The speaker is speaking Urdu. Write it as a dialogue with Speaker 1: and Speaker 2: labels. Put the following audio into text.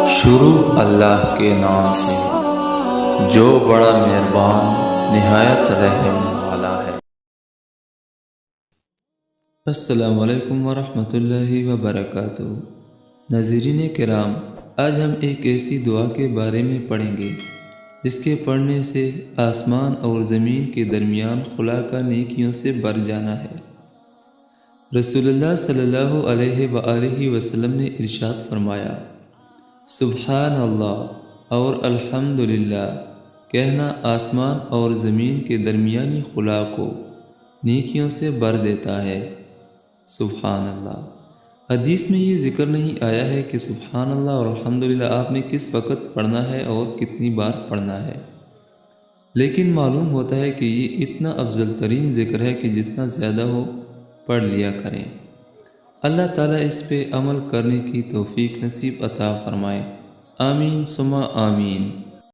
Speaker 1: شروع اللہ کے نام سے جو بڑا مہربان نہایت رحم والا ہے۔ السلام علیکم ورحمۃ اللہ وبرکاتہ۔ ناظرین کرام، آج ہم ایک ایسی دعا کے بارے میں پڑھیں گے جس کے پڑھنے سے آسمان اور زمین کے درمیان خلا کا نیکیوں سے بھر جانا ہے۔ رسول اللہ صلی اللہ علیہ وآلہ وسلم نے ارشاد فرمایا، سبحان اللہ اور الحمدللہ کہنا آسمان اور زمین کے درمیانی خلا کو نیکیوں سے بھر دیتا ہے۔ سبحان اللہ۔ حدیث میں یہ ذکر نہیں آیا ہے کہ سبحان اللہ اور الحمدللہ آپ نے کس وقت پڑھنا ہے اور کتنی بار پڑھنا ہے، لیکن معلوم ہوتا ہے کہ یہ اتنا افضل ترین ذکر ہے کہ جتنا زیادہ ہو پڑھ لیا کریں۔ اللہ تعالیٰ اس پہ عمل کرنے کی توفیق نصیب عطا فرمائے۔ آمین ثم آمین۔